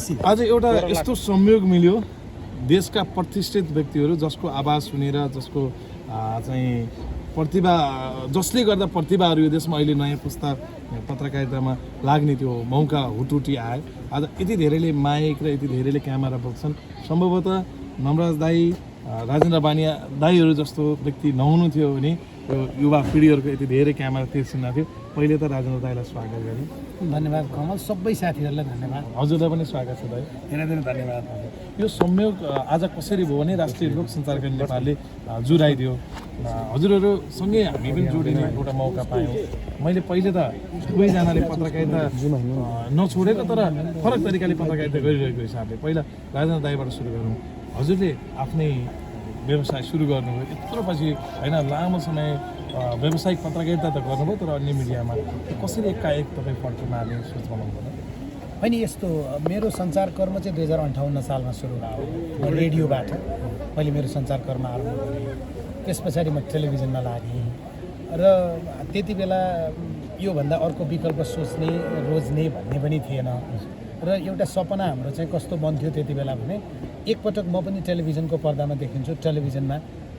आज एउटा यस्तो संयोग मिल्यो देशका प्रतिष्ठित व्यक्तिहरू जसको आवाज सुनेर जसको चाहिँ प्रतिभा जसले गर्दा प्रतिभाहरू यो देशमा अहिले नयाँ पुस्ता पत्रकारितामा लाग्ने त्यो मौका हुटुटी आयो। आज यति धेरैले माइक र यति धेरैले क्यामेरा बोक्छन्। सम्भवतः नमराज दाई राजेन्द्र बानिया दाईहरू जस्तो व्यक्ति नहुनु थियो भने यो युवा पिँढीहरूको यति धेरै क्यामेरा तिर्सिन्न थियो। पहिले त राजेन्द्र दाईलाई स्वागत गरेँ। धन्यवाद कमल, सबै साथीहरूलाई धन्यवाद। हजुरलाई पनि स्वागत छ दाई। धेरै धेरै धन्यवाद। यो संयोग आज कसरी भयो भने राष्ट्रिय लोक सञ्चारकारी नेपालले जुराइदियो। हजुरहरूसँगै हामी पनि जोडिने एउटा मौका पायौँ। मैले पहिले त दुवैजनाले पत्रकारिता नछोडेको तर फरक तरिकाले पत्रकारिता गरिरहेको हिसाबले पहिला राजेन्द्र दाईबाट सुरु गरौँ। हजुरले आफ्नै व्यवसाय सुरु गर्नुभयो यत्रो पछि होइन, लामो समय व्यावसायिक पत्रकारिता त गर्नुभयो तर अन्य मिडियामा कसरी एकाएक तपाईँ फर्क मार्ने सोच बनाउनु पर्यो? होइन, यस्तो मेरो सञ्चार कर्म चाहिँ 2058 सालमा सुरु भयो रेडियोबाट। मैले मेरो सञ्चार कर्म आरम्भ गरेँ। त्यस पछाडि म टेलिभिजनमा लागेँ र त्यति बेला योभन्दा अर्को विकल्प सोच्ने रोज्ने भन्ने पनि थिएन। र एउटा सपना हाम्रो चाहिँ कस्तो बन्थ्यो त्यति बेला भने एकपटक म पनि टेलिभिजनको पर्दामा देखिन्छु, टेलिभिजनमा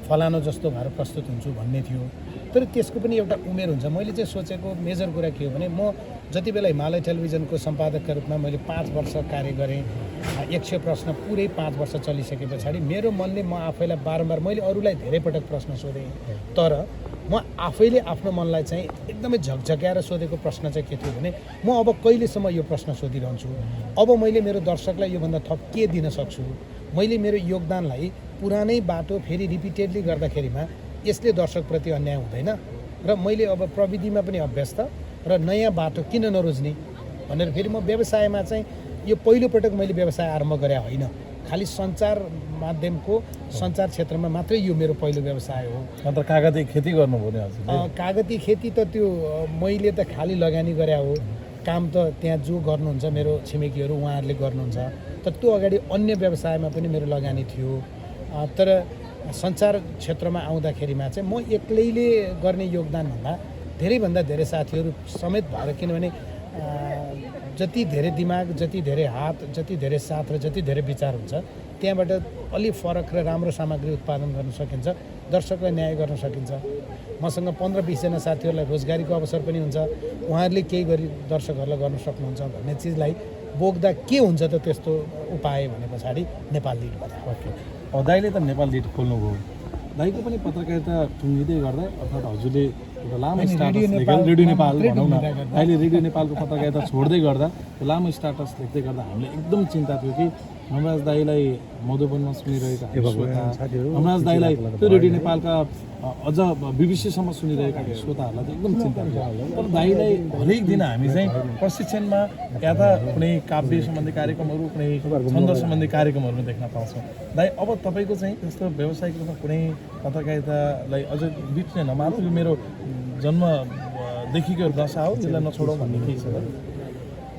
फलानो जस्तो भएर प्रस्तुत हुन्छु भन्ने थियो। तर त्यसको पनि एउटा उमेर हुन्छ। मैले चाहिँ सोचेको मेजर कुरा के हो भने म जति बेला हिमालय टेलिभिजनको सम्पादकका रूपमा मैले 5 वर्ष कार्य गरेँ, 100 प्रश्न पुरै 5 वर्ष चलिसके पछाडि मेरो मनले म आफैलाई बारम्बार, मैले अरूलाई धेरै पटक प्रश्न सोधेँ तर म आफैले आफ्नो मनलाई चाहिँ एकदमै झकझक्याएर सोधेको प्रश्न चाहिँ के थियो भने म अब कहिलेसम्म यो प्रश्न सोधिरहन्छु, अब मैले मेरो दर्शकलाई योभन्दा थप के दिन सक्छु, मैले मेरो योगदानलाई पुरानै बाटो फेरि रिपिटेडली गर्दाखेरिमा यसले दर्शकप्रति अन्याय हुँदैन र मैले अब प्रविधिमा पनि अभ्यस्त र नयाँ बाटो किन नरोज्ने भनेर फेरि म व्यवसायमा चाहिँ यो पहिलोपटक मैले व्यवसाय आरम्भ गरे होइन, खालि सञ्चार माध्यमको सञ्चार क्षेत्रमा मात्रै यो मेरो पहिलो व्यवसाय हो। अन्त कागती खेती गर्नुभयो नि हजुर? कागती खेती त त्यो मैले त खालि लगानी गरे हो, काम त त्यहाँ जो गर्नुहुन्छ मेरो छिमेकीहरू उहाँहरूले गर्नुहुन्छ। तर त्यो अगाडि अन्य व्यवसायमा पनि मेरो लगानी थियो। तर सञ्चार क्षेत्रमा आउँदाखेरिमा चाहिँ म एक्लैले गर्ने योगदानभन्दा धेरैभन्दा धेरै साथीहरू समेत भएर, किनभने जति धेरै दिमाग, जति धेरै हात, जति धेरै साथ र जति धेरै विचार हुन्छ त्यहाँबाट अलि फरक र राम्रो सामग्री उत्पादन गर्न सकिन्छ, दर्शकलाई न्याय गर्न सकिन्छ। मसँग 15-20 जना साथीहरूलाई रोजगारीको अवसर पनि हुन्छ, उहाँहरूले केही गरी दर्शकहरूलाई गर्न सक्नुहुन्छ भन्ने चिजलाई बोक्दा के हुन्छ त त्यस्तो उपाय भने पछाडि नेपाल लिड बनायो। दाइले त नेपाल लिड खोल्नुभयो। दाइको पनि पत्रकारिता टुङ्गिँदै गर्दा अर्थात् हजुरले एउटा लामो स्टाटस रेडियो नेपाल भनौँ न, अहिले रेडियो नेपालको पत्रकारिता छोड्दै गर्दा त्यो लामो स्टाटस लेख्दै गर्दा हामीलाई एकदम चिन्ता थियो कि नमराज दाईलाई मधुबनमा सुनिरहेका श्रोता, नमराज दाईलाई त्यो रेडियो नेपालका अझ बिबिसीसम्म सुनिरहेका श्रोताहरूलाई चाहिँ एकदम चिन्ता थियो। तर दाईलाई हरेक दिन हामी चाहिँ प्रशिक्षणमा या त कुनै काव्य सम्बन्धी कार्यक्रमहरू, कुनै छन्द सम्बन्धी कार्यक्रमहरूमा देख्न पाउँछौँ। दाई अब तपाईँको चाहिँ त्यस्तो व्यावसायिक रूपमा कुनै पत्रकारितालाई अझ बिच्ने नमात्र यो मेरो जन्मदेखिको दशा हो, यसलाई नछोडौँ भन्ने केही छ?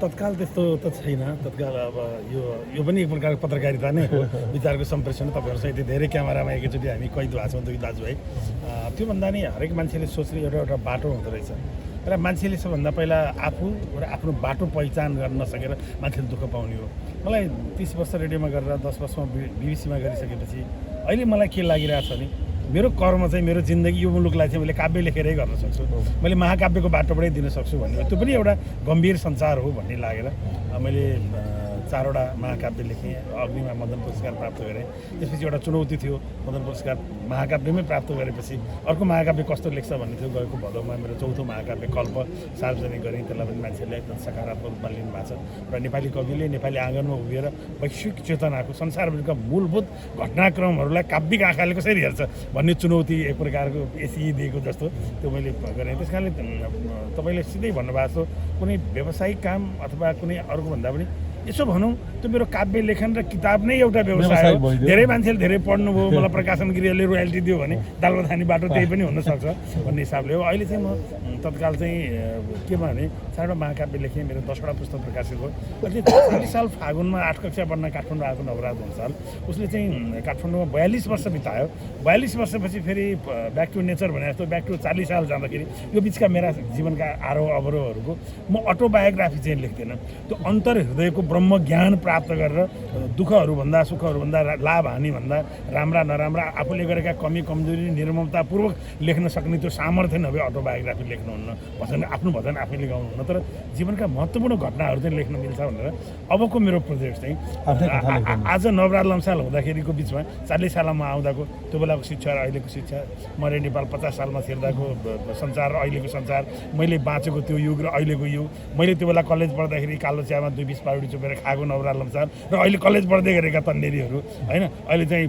तत्काल त्यस्तो त छैन। तत्काल अब यो पनि एक प्रकारको पत्रकारिता नै हो, विचारको सम्प्रेषण। तपाईँहरूसँग यति धेरै क्यामेरामा एकैचोटि हामी कैद भएको छौँ, दुई दाजुभाइ। त्योभन्दा नि हरेक मान्छेले सोच्ने एउटा बाटो हुँदो रहेछ र मान्छेले सबभन्दा पहिला आफू र आफ्नो बाटो पहिचान गर्न नसकेर मान्छेले दुःख पाउने हो। मलाई 30 वर्ष रेडियोमा गरेर 10 वर्षमा बिबिसीमा गरिसकेपछि अहिले मलाई के लागिरहेको छ भने मेरो कर्म चाहिँ, मेरो जिन्दगी यो मुलुकलाई चाहिँ मैले काव्य लेखेरै गर्न सक्छु, मैले महाकाव्यको बाटोबाटै दिन सक्छु भन्ने, त्यो पनि एउटा गम्भीर सञ्चार हो भन्ने लागेर मैले 4वटा महाकाव्य लेखेँ, अग्निमा मदन पुरस्कार प्राप्त गरेँ। त्यसपछि एउटा चुनौती थियो, मदन पुरस्कार महाकाव्यमै प्राप्त गरेपछि अर्को महाकाव्य कस्तो लेख्छ भन्ने थियो। गएको भदौमा मेरो 4थो महाकाव्य कल्प सार्वजनिक गरेँ, त्यसलाई पनि मान्छेहरूले एकदम सकारात्मक रूपमा लिनुभएको छ र नेपाली कविले नेपाली आँगनमा उभिएर वैश्विक चेतनाको संसारभरिका मूलभूत घटनाक्रमहरूलाई काव्यिक आँखाले कसरी हेर्छ भन्ने चुनौती एक प्रकारको एसिए दिएको जस्तो त्यो मैले गरेँ। त्यस कारणले तपाईँले सिधै भन्नुभएको छ कुनै व्यावसायिक काम अथवा कुनै अर्कोभन्दा पनि यसो भनौँ त्यो मेरो काव्य लेखन र किताब नै एउटा व्यवसाय हो। धेरै मान्छेले धेरै पढ्नुभयो, मलाई प्रकाशन गृहले रोयल्टी दियो भने दालमा खाने बाटो त्यही पनि हुनसक्छ भन्ने हिसाबले हो। अहिले चाहिँ म तत्काल चाहिँ के भने 4वटा महाकाव्य लेखेँ, मेरो 10वटा पुस्तक प्रकाशित भयो। अहिले 40 साल फागुनमा 8 कक्षा पढ्न काठमाडौँ आएको नवराज हुन्साल, उसले चाहिँ काठमाडौँमा 42 वर्ष बितायो। 42 वर्षपछि फेरि ब्याक टु नेचर भने जस्तो ब्याक टु 40 साल जाँदाखेरि यो बिचका मेरा जीवनका आरोह अवरोहहरूको म अटोबायोग्राफी चाहिँ लेख्दिनँ, त्यो अन्तर हृदयको ब्रह्म ज्ञान प्राप्त गरेर दुःखहरूभन्दा सुखहरूभन्दा लाभ हानिभन्दा राम्रा नराम्रा आफूले गरेका कमी कमजोरी निर्ममतापूर्वक लेख्न सक्ने त्यो सामर्थ्य नभए अटोबायोग्राफी लेख्नुहुन्न भजन आफ्नो भजन आफैले गाउनुहुन्न तर जीवनका महत्त्वपूर्ण घटनाहरू चाहिँ लेख्न मिल्छ भनेर अबको मेरो प्रोजेक्ट चाहिँ आज नवराज लम्साल हुँदाखेरिको बिचमा 40 सालमा आउँदाको त्यो बेलाको शिक्षा र अहिलेको शिक्षा म नेपाल 50 सालमा छिर्दाको संसार र अहिलेको संसार मैले बाँचेको त्यो युग र अहिलेको युग मैले त्यो बेला कलेज पढ्दाखेरि कालो चियामा 2-20 पाउडी चुपेर खाएको नवराज लम्साल र अहिले कलेज पढ्दै गरेका तन्नेरीहरू होइन अहिले चाहिँ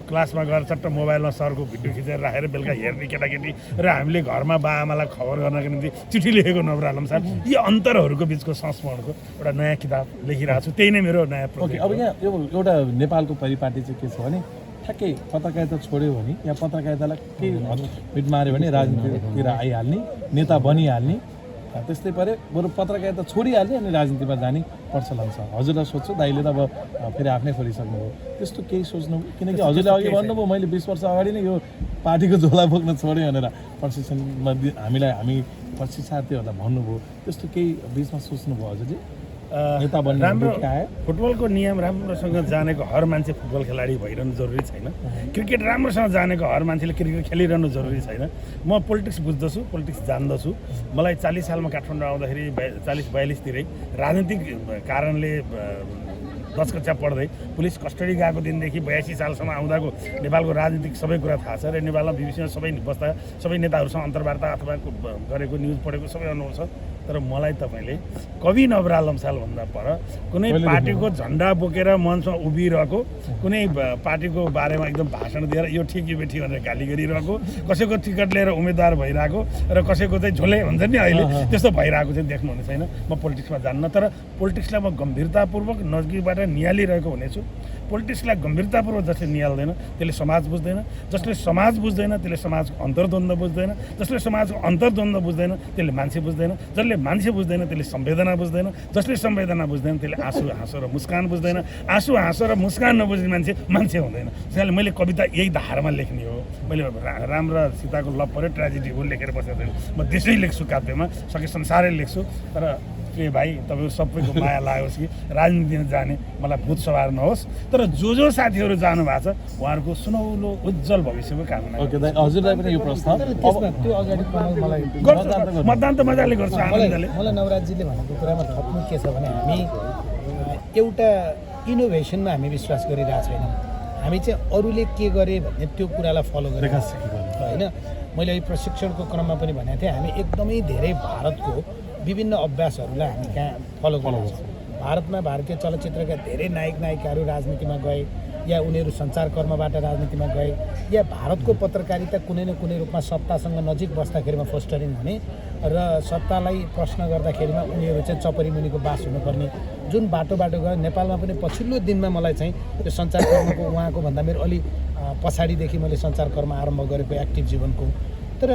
क्लासमा गएर चट्ट मोबाइलमा सरको भिडियो खिचेर राखेर बेलुका हेर्ने केटाकेटी र हामीले घरमा बाआमालाई खबर गर्नको निम्ति चिठी लेखेको नवराज लम्साल यी अन्तरहरूको बिचको संस्मरणको एउटा नयाँ किताब लेखिरहेको छु त्यही नै मेरो नयाँ ओके अब यहाँ एउटा नेपालको परिपाटी चाहिँ के छ भने ठ्याक्कै पत्रकारिता छोड्यो भने या पत्रकारितालाई केही हिट माऱ्यो भने राजनीतितिर आइहाल्ने नेता बनिहाल्ने त्यस्तै परे बरु पत्रकारिता छोडिहाल्ने अनि राजनीतिमा जाने प्रचलन छ हजुरलाई सोध्छु दाइले त अब फेरि आफ्नै खोलिसक्नुभयो त्यस्तो केही सोच्नु किनकि हजुरले अघि भन्नुभयो मैले 20 वर्ष अगाडि नै यो पार्टीको झोला बोक्न छोडेँ भनेर प्रशिक्षणमा हामी प्रशिक्षार्थीहरूलाई भन्नुभयो त्यस्तो केही बिचमा सोच्नुभयो हजुरले नेता बन्ने राम्रो फुटबलको नियम राम्रोसँग जानेको हर मान्छे फुटबल खेलाडी भइरहनु जरुरी छैन क्रिकेट राम्रोसँग जानेको हर मान्छेले क्रिकेट खेलिरहनु जरुरी छैन म पोलिटिक्स बुझ्दछु पोलिटिक्स जान्दछु मलाई 40 सालमा काठमाडौँ आउँदाखेरि 40-42 तिरै राजनीतिक कारणले 10 कक्षा पढ्दै पुलिस कस्टडी गएको दिनदेखि 82 सालसम्म आउँदाको नेपालको राजनीतिक सबै कुरा थाहा छ र नेपालमा बीबीसीमा सबै बस्दा सबै नेताहरूसँग अन्तर्वार्ता अथवा गरेको न्युज पढेको सबै अनुभव छ तर मलाई तपाईँले कवि नवराज लम्साल भन्दा पर कुनै पार्टीको झन्डा बोकेर मञ्चमा उभिरहेको कुनै पार्टीको बारेमा एकदम भाषण दिएर यो ठिक यो बेठी भनेर गाली गरिरहेको कसैको टिकट लिएर उम्मेदवार भइरहेको र कसैको चाहिँ झोले भन्छ नि अहिले त्यस्तो भइरहेको चाहिँ देख्नुहुने छैन म पोलिटिक्समा जान्न तर पोलिटिक्सलाई म गम्भीरतापूर्वक नजिकबाट निहालिरहेको हुनेछु पोलिटिक्सलाई गम्भीरतापूर्वक जसले निहाल्दैन त्यसले समाज बुझ्दैन जसले समाज बुझ्दैन त्यसले समाजको अन्तर्द्वन्द्व बुझ्दैन जसले समाजको अन्तर्द्वन्द्व बुझ्दैन त्यसले मान्छे बुझ्दैन जसले मान्छे बुझ्दैन त्यसले संवेदना बुझ्दैन जसले संवेदना बुझ्दैन त्यसले आँसु हाँसो र मुस्कान बुझ्दैन आँसु हाँसो र मुस्कान नबुझ्ने मान्छे हुँदैन त्यसैले मैले कविता यही धारमा लेख्ने हो मैले राम र सीताको लभ पऱ्यो ट्रेजेडी हो लेखेर बसेको छैन म देशै लेख्छु काव्यमा सके संसारै लेख्छु तर प्रिय भाइ तपाईँको सबैको माया लागोस् कि राजनीतिमा जाने मलाई भूत सवार नहोस् तर जो साथीहरू जानु भएको छ उहाँहरूको सुनौलो उज्जवल भविष्यको कामना ओके दाइ हजुरलाई पनि यो प्रश्न त्यो अगाडि मलाई मतदान त मजाले गर्छु आनन्दले मलाई नवराजजीले भनेको कुरामा थप्नु के छ भने हामी एउटा इनोभेसनमा हामी विश्वास गरिरहेको छैनौँ हामी चाहिँ अरूले के गरे भन्ने त्यो कुरालाई फलो गरेर होइन मैले यो प्रशिक्षणको क्रममा पनि भनेको थिएँ हामी एकदमै धेरै भारतको विभिन्न अभ्यासहरूलाई हामी कहाँ फलो गर्छौँ भारतमा भारतीय चलचित्रका धेरै नायक नायिकाहरू राजनीतिमा गए या उनीहरू सञ्चारकर्मबाट राजनीतिमा गए या भारतको पत्रकारिता कुनै न कुनै रूपमा सत्तासँग नजिक बस्दाखेरिमा फोस्टरिङ हुने र सत्तालाई प्रश्न गर्दाखेरिमा उनीहरू चाहिँ चपरी मुनिको बास हुनुपर्ने जुन बाटोबाट गयो नेपालमा पनि पछिल्लो दिनमा मलाई चाहिँ त्यो सञ्चारकर्मको उहाँको भन्दा मेरो अलि पछाडिदेखि मैले सञ्चारकर्म आरम्भ गरेको एक्टिभ जीवनको तर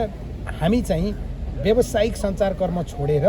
हामी चाहिँ व्यावसायिक सञ्चारकर्म छोडेर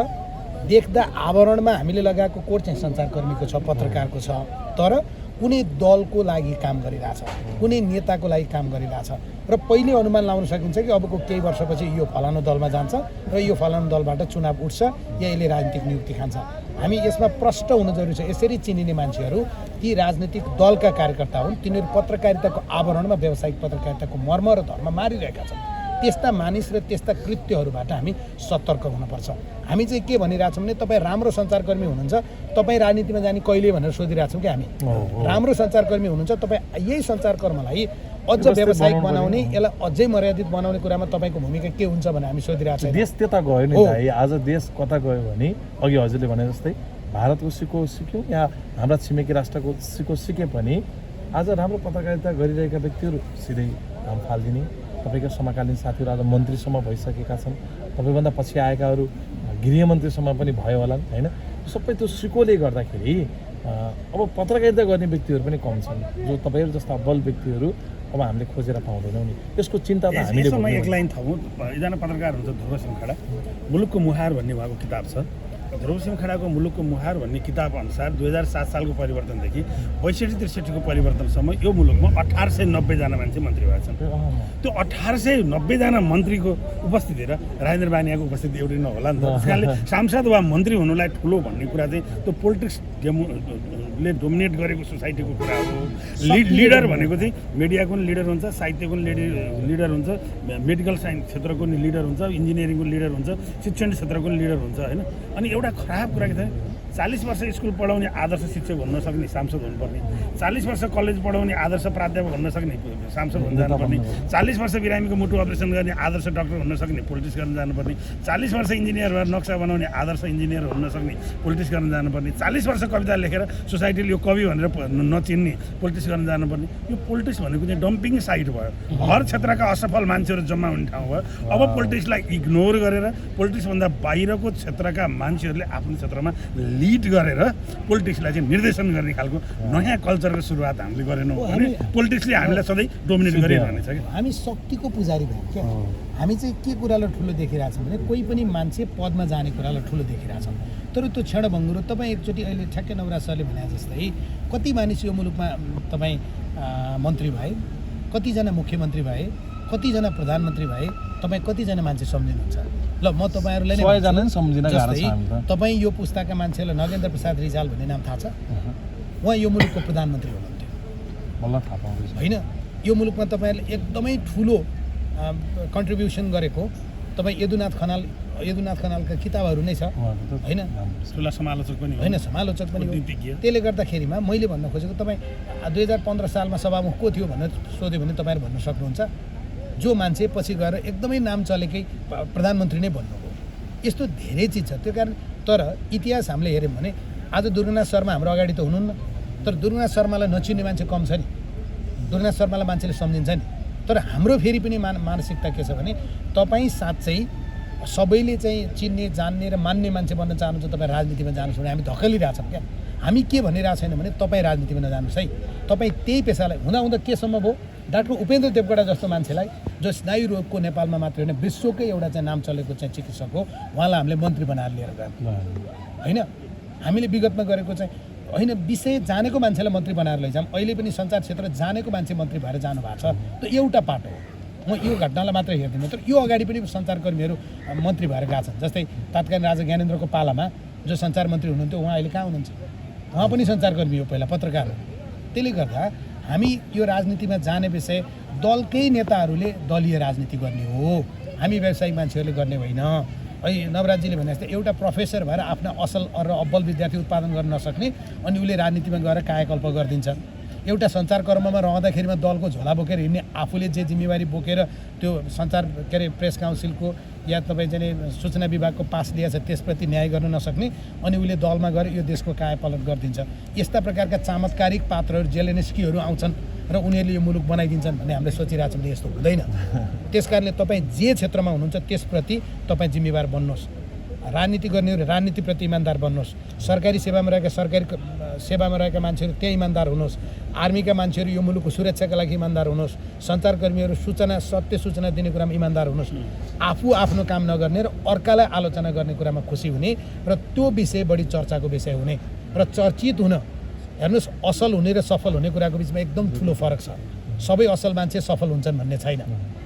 देख्दा आवरणमा हामीले लगाएको कोट चाहिँ सञ्चारकर्मीको छ पत्रकारको छ तर कुनै दलको लागि काम गरिरहेछ कुनै नेताको लागि काम गरिरहेछ र पहिले अनुमान लाउन सकिन्छ कि अबको केही वर्षपछि यो फलानु दलमा जान्छ र यो फलानु दलबाट चुनाव उठ्छ या यसले राजनीतिक नियुक्ति खान्छ हामी यसमा प्रष्ट हुन जरुरी छ यसरी चिनिने मान्छेहरू ती राजनीतिक दलका कार्यकर्ता हुन् तिनीहरू पत्रकारिताको आवरणमा व्यावसायिक पत्रकारिताको मर्म र धर्म मारिरहेका छन् त्यस्ता मानिस र त्यस्ता कृत्यहरूबाट हामी सतर्क हुनुपर्छ हामी चाहिँ के भनिरहेछौँ भने तपाईँ राम्रो सञ्चारकर्मी हुनुहुन्छ तपाईँ राजनीतिमा जाने कहिले भनेर सोधिरहेछौँ कि हामी राम्रो सञ्चारकर्मी हुनुहुन्छ तपाईँ यही सञ्चारकर्मलाई अझ व्यावसायिक बनाउने यसलाई अझै मर्यादित बनाउने कुरामा तपाईँको भूमिका के हुन्छ भने हामी सोधिरहेछौँ देश त्यता गयो नि भाइ आज देश कता गयो भने अघि हजुरले भने जस्तै भारतको सिक्यौँ या हाम्रा छिमेकी राष्ट्रको सिके पनि आज राम्रो पत्रकारिता गरिरहेका व्यक्तिहरू सिधै काम फालिदिने तपाईँका समकालीन साथीहरू आज मन्त्रीसम्म भइसकेका छन् तपाईँभन्दा पछि आएकाहरू गृहमन्त्रीसम्म पनि भयो होला होइन सबै त्यो सिकोले गर्दाखेरि अब पत्रकारिता गर्ने व्यक्तिहरू पनि कम छन् जो तपाईँहरू जस्ता अब्बल व्यक्तिहरू अब हामीले खोजेर पाउँदैनौँ नि त्यसको चिन्ता त हामीले एक लाइन थपौँ एकजना पत्रकार हुन्छ ध्रुव खडा मुलुकको मुहार भन्ने उहाँको किताब छ ध्रुवसिंह खडाको मुलुकको मुहार भन्ने किताब अनुसार 2007 सालको परिवर्तनदेखि 62-63को परिवर्तनसम्म यो मुलुकमा 1890 जना मान्छे मन्त्री भएका छन्। त्यो 1890 जना मन्त्रीको उपस्थिति र राजेन्द्र बानियाको उपस्थिति एउटै नहोला नि त। त्यस कारणले सांसद वा मन्त्री हुनुलाई ठुलो भन्ने कुरा चाहिँ त्यो पोलिटिक्सले डोमिनेट गरेको सोसाइटीको कुरा हो। लिडर भनेको चाहिँ मिडियाको पनि लिडर हुन्छ, साहित्यको पनि लिडर हुन्छ, मेडिकल साइन्स क्षेत्रको पनि लिडर हुन्छ, इन्जिनियरिङको लिडर हुन्छ, शिक्षण क्षेत्रको पनि लिडर हुन्छ होइन। अनि एउटा खराब कुरा के छ, 40 वर्ष स्कुल पढाउने आदर्श शिक्षक हुन सक्ने सांसद हुनुपर्ने, 40 वर्ष कलेज पढाउने आदर्श प्राध्यापक हुन सक्ने सांसद हुन जानुपर्ने, 40 वर्ष बिरामीको मुटु अपरेसन गर्ने आदर्श डाक्टर हुन सक्ने पोलिटिक्स गर्न जानुपर्ने, 40 वर्ष इन्जिनियर भएर नक्सा बनाउने आदर्श इन्जिनियर हुन सक्ने पोलिटिक्स गर्न जानुपर्ने, 40 वर्ष कविता लेखेर सोसाइटीले यो कवि भनेर नचिन्ने पोलिटिक्स गर्न जानुपर्ने। यो पोलिटिक्स भनेको चाहिँ डम्पिङ साइट भयो, हर क्षेत्रका असफल मान्छेहरू जम्मा हुने ठाउँ भयो। अब पोलिटिक्सलाई इग्नोर गरेर पोलिटिक्सभन्दा बाहिरको क्षेत्रका मान्छेहरूले आफ्नो क्षेत्रमा लिड गरेर पोलिटिक्सलाई चाहिँ निर्देशन गर्ने खालको नयाँ कल्चरको सुरुवात हामीले गरेनौँ भने पोलिटिक्सले हामीलाई सधैँ डोमिनेट गरिरहनेछ कि हामी शक्तिको पुजारी भयौँ क्या। हामी चाहिँ के कुरालाई ठुलो देखिरहेछौँ भने कोही पनि मान्छे पदमा जाने कुरालाई ठुलो देखिरहेछौँ। तर त्यो क्षणभङ्गुरो तपाईँ एकचोटि अहिले ठ्याक्कै नवराज सरले भने जस्तै कति मानिस यो मुलुकमा तपाईँ मन्त्री भए, कतिजना मुख्यमन्त्री भए, कतिजना प्रधानमन्त्री भए, तपाईँ कतिजना मान्छे सम्झिनुहुन्छ? ल म तपाईँहरूलाई तपाईँ यो पुस्ताका मान्छेलाई नगेन्द्र प्रसाद रिजाल भन्ने नाम थाहा छ? उहाँ यो मुलुकको प्रधानमन्त्री हुनुहुन्थ्यो होइन। यो मुलुकमा तपाईँहरूले एकदमै ठुलो कन्ट्रिब्युसन गरेको तपाईँ यदुनाथ खनालका किताबहरू नै छ होइन, ठुला समालोचक पनि होइन, समालोचक पनि हो। त्यसले गर्दाखेरिमा मैले भन्न खोजेको तपाईँ 2015 सालमा सभामुख को थियो भनेर सोध्यो भने तपाईँहरू भन्न सक्नुहुन्छ जो मान्छे पछि गएर एकदमै नाम चलेकै प्रधानमन्त्री नै भन्नुभयो। यस्तो धेरै चिज छ। त्यो कारण तर इतिहास हामीले हेऱ्यौँ भने आज दुर्गानाथ शर्मा हाम्रो अगाडि त हुनुहुन्न, तर दुर्गानाथ शर्मालाई नचिन्ने मान्छे कम छ नि, दुर्गानाथ शर्मालाई मान्छेले सम्झिन्छ नि। तर हाम्रो फेरि पनि मानसिकता के छ भने तपाईँ साँच्चै सबैले चाहिँ चिन्ने जान्ने र मान्ने मान्छे बन्न चाहनुहुन्छ, तपाईँ राजनीतिमा जानुहोस् भने हामी धकेलिरहेछौँ क्या। हामी के भनिरहेको छैन भने तपाईँ राजनीतिमा नजानुहोस् है, तपाईँ त्यही पेसालाई हुँदा के सम्भव हो डाक्टर उपेन्द्र देवकोटा जस्तो मान्छेलाई जो स्नायु रोगको नेपालमा मात्रै होइन विश्वकै एउटा चाहिँ नाम चलेको चाहिँ चिकित्सक हो, उहाँलाई हामीले मन्त्री बनाएर लिएर गयौँ होइन। हामीले विगतमा गरेको चाहिँ होइन विषय जानेको मान्छेलाई मन्त्री बनाएर लैजाऊँ। अहिले पनि सञ्चार क्षेत्र जानेको मान्छे मन्त्री भएर जानु भएको छ। त्यो एउटा पाटो हो। म यो घटनालाई मात्रै हेर्दिनँ, तर यो अगाडि पनि सञ्चारकर्मीहरू मन्त्री भएर गएको छन्। जस्तै तत्कालीन राजा ज्ञानेन्द्रको पालामा जो सञ्चार मन्त्री हुनुहुन्थ्यो उहाँ अहिले कहाँ हुनुहुन्छ? उहाँ पनि सञ्चारकर्मी हो, पहिला पत्रकार हो। त्यसले गर्दा हामी यो राजनीतिमा जाने विषय दलकै नेताहरूले दलीय राजनीति गर्ने हो, हामी व्यावसायिक मान्छेहरूले गर्ने होइन। अहिले नवराजजीले भने जस्तै एउटा प्रोफेसर भएर आफ्ना असल र अब्बल विद्यार्थी उत्पादन गर्न नसक्ने अनि उसले राजनीतिमा गएर कायाकल्प गरिदिन्छ। एउटा सञ्चारकर्ममा रहँदाखेरिमा दलको झोला बोकेर हिँड्ने आफूले जे जिम्मेवारी बोकेर त्यो सञ्चार के अरे प्रेस काउन्सिलको या तपाईँ चाहिँ सूचना विभागको पास लिएछ त्यसप्रति न्याय गर्न नसक्ने अनि उसले दलमा गएर यो देशको कायापलट गरिदिन्छ। यस्ता प्रकारका चमत्कारिक पात्रहरू जेलेन्स्कीहरू आउँछन् र उनीहरूले यो मुलुक बनाइदिन्छन् भन्ने हामीले सोचिरहेको छौँ। यस्तो हुँदैन। त्यस कारणले तपाईँ जे क्षेत्रमा हुनुहुन्छ त्यसप्रति तपाईँ जिम्मेवार बन्नुहोस्। राजनीति गर्ने राजनीतिप्रति इमान्दार बन्नुहोस्। सरकारी सेवामा रहेका मान्छेहरू त्यही इमान्दार हुनुहोस्। आर्मीका मान्छेहरू यो मुलुकको सुरक्षाका लागि इमान्दार हुनुहोस्। सञ्चारकर्मीहरू सत्य सूचना दिने कुरामा इमान्दार हुनुहोस्। आफू आफ्नो काम नगर्ने र अर्कालाई आलोचना गर्ने कुरामा खुसी हुने र त्यो विषय बढी चर्चाको विषय हुने र चर्चित हुन। हेर्नुहोस्, असल हुने र सफल हुने कुराको बिचमा एकदम ठुलो फरक छ। सबै असल मान्छे सफल हुन्छन् भन्ने छैन।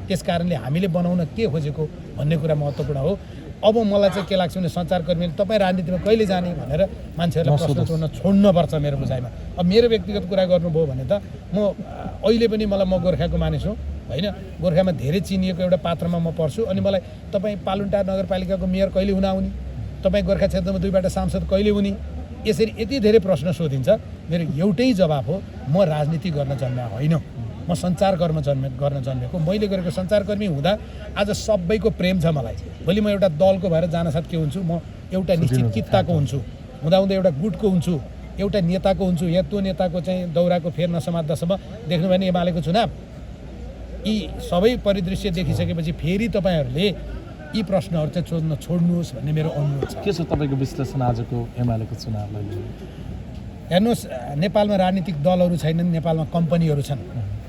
त्यस कारणले हामीले बनाउन के खोजेको भन्ने कुरा महत्त्वपूर्ण हो। अब मलाई चाहिँ के लाग्छ भने सञ्चारकर्मीले तपाईँ राजनीतिमा कहिले जाने भनेर मान्छेहरूलाई प्रश्न सोध्न छोड्नुपर्छ मेरो बुझाइमा। अब मेरो व्यक्तिगत कुरा गर्नुभयो भने त म अहिले पनि म गोर्खाको मानिस हुँ होइन। गोर्खामा धेरै चिनिएको एउटा पात्रमा म पर्छु। अनि मलाई तपाईँ पालुन्टार नगरपालिकाको मेयर कहिले हुन आउने, तपाईँ गोर्खा क्षेत्रमा 2बाट सांसद कहिले हुने, यसरी यति धेरै प्रश्न सोधिन्छ। मेरो एउटै जवाब हो, म राजनीति गर्न जन्मेको होइन, म सञ्चार गर्न जन्मेको। मैले गरेको सञ्चारकर्मी हुँदा आज सबैको प्रेम छ मलाई। भोलि म एउटा दलको भएर जानसाथ के हुन्छु, म एउटा निश्चित कित्ताको हुन्छु, हुँदाहुँदै एउटा गुटको हुन्छु, एउटा नेताको हुन्छु। या त्यो नेताको चाहिँ दौराको फेर नसमात्दासम्म देख्नुभयो भने एमालेको चुनाव। यी सबै परिदृश्य देखिसकेपछि फेरि तपाईँहरूले यी प्रश्नहरू चाहिँ सोध्न छोड्नुहोस् भन्ने मेरो अनुरोध छ। के छ तपाईँको विश्लेषण आजको एमालेको चुनावलाई? हेर्नुहोस्, नेपालमा राजनीतिक दलहरू छैनन्, नेपालमा कम्पनीहरू छन्।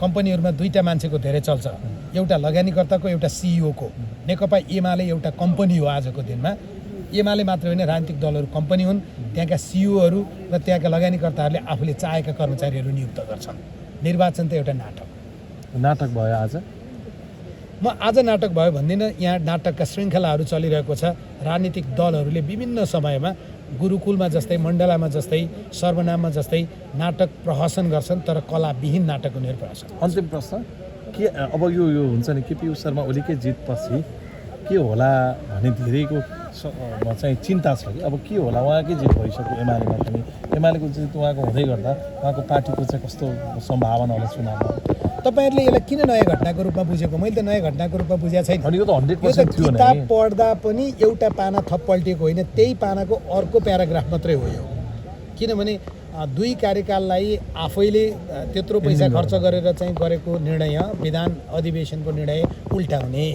कम्पनीहरूमा 2टा मान्छेको धेरै चल्छ, एउटा लगानीकर्ताको, एउटा सिइओको। नेकपा एमाले एउटा कम्पनी हो आजको दिनमा। एमाले मात्र होइन राजनीतिक दलहरू कम्पनी हुन् त्यहाँका सिइओहरू र त्यहाँका लगानीकर्ताहरूले आफूले चाहेका कर्मचारीहरू नियुक्त गर्छन् निर्वाचन त एउटा नाटक नाटक भयो आज म आज नाटक भयो भन्दिनँ यहाँ नाटकका श्रृङ्खलाहरू चलिरहेको छ राजनीतिक दलहरूले विभिन्न समयमा गुरुकुलमा जस्तै मण्डलामा जस्तै सर्वनाममा जस्तै नाटक प्रहसन गर्छन् तर कलाविहीन नाटक उनीहरू प्रहसन अन्तिम प्रश्न के अब यो हुन्छ नि के पीयू शर्मा ओलीकै जितपछि के होला भन्ने धेरैको चाहिँ चिन्ता छ कि अब के होला उहाँकै जित भइसक्यो एमालेमा पनि एमालेको जित उहाँको हुँदै गर्दा उहाँको पार्टीको चाहिँ कस्तो सम्भावना होला चुनावमा तपाईँहरूले यसलाई किन नयाँ घटनाको रूपमा बुझेको मैले त नयाँ घटनाको रूपमा बुझेको छैन अनि यो त 100% थियो किताब नि पढ्दा पनि एउटा पाना थप पल्टिएको होइन त्यही पानाको अर्को प्याराग्राफ मात्रै हो यो किनभने दुई कार्यकाललाई आफैले त्यत्रो पैसा खर्च गरेर चाहिँ गरेको निर्णय विधान अधिवेशनको निर्णय उल्टाउने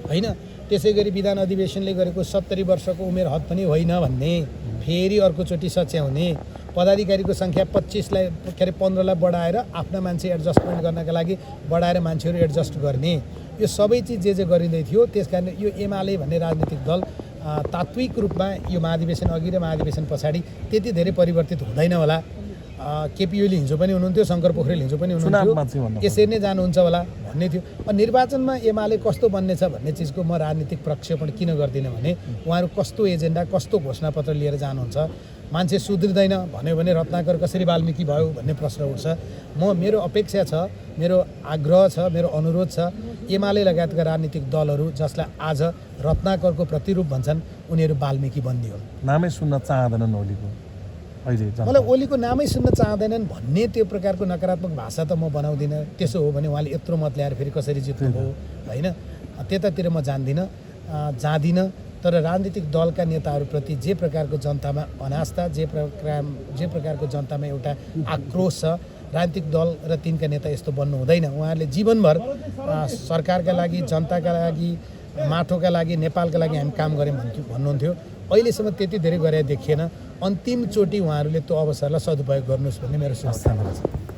होइन त्यसै गरी विधान अधिवेशनले गरेको 70 वर्षको उमेर हद पनि होइन भन्ने फेरि अर्कोचोटि सच्याउने पदाधिकारीको सङ्ख्या 25लाई के अरे 15लाई बढाएर आफ्ना मान्छे एडजस्टमेन्ट गर्नका लागि बढाएर मान्छेहरू एडजस्ट गर्ने यो सबै चिज जे गरिँदै थियो त्यस कारण यो एमाले भन्ने राजनीतिक दल तात्विक रूपमा यो महाधिवेशन अघि र महाधिवेशन पछाडि त्यति धेरै परिवर्तित हुँदैन होला केपी ओली हिजो पनि हुनुहुन्थ्यो शङ्कर पोखरेल हिजो पनि हुनुहुन्थ्यो यसरी नै जानुहुन्छ होला भन्ने थियो निर्वाचनमा एमाले कस्तो बन्ने छ भन्ने चिजको म राजनीतिक प्रक्षेपण किन गर्दिनँ भने उहाँहरू कस्तो एजेन्डा कस्तो घोषणापत्र लिएर जानुहुन्छ मान्छे सुध्रिँदैन भन्यो भने रत्नाकर कसरी वाल्मिकी भयो भन्ने प्रश्न उठ्छ मेरो अपेक्षा छ मेरो आग्रह छ मेरो अनुरोध छ एमाले लगायतका राजनीतिक दलहरू जसलाई आज रत्नाकरको प्रतिरूप भन्छन् उनीहरू वाल्मिकी बन्दी हुन् नामै सुन्न चाहँदैनन् ओलीको अहिले मलाई ओलीको नामै सुन्न चाहँदैनन् भन्ने त्यो प्रकारको नकारात्मक भाषा त म बनाउँदिनँ त्यसो हो भने उहाँले यत्रो मत ल्याएर फेरि कसरी जित्नुभयो होइन त्यतातिर म जाँदिनँ तर राजनीतिक दलका नेताहरूप्रति जे प्रकारको जनतामा अनास्था जे प्रकारको जनतामा एउटा आक्रोश छ राजनीतिक दल र तिनका नेता यस्तो बन्नु हुँदैन उहाँहरूले जीवनभर सरकारका लागि जनताका लागि माटोका लागि नेपालका लागि हामी काम गऱ्यौँ भन्नुहुन्थ्यो अहिलेसम्म त्यति धेरै गरे देखिएन अन्तिमचोटि उहाँहरूले त्यो अवसरलाई सदुपयोग गर्नुहोस् भन्ने मेरो सुझाव छ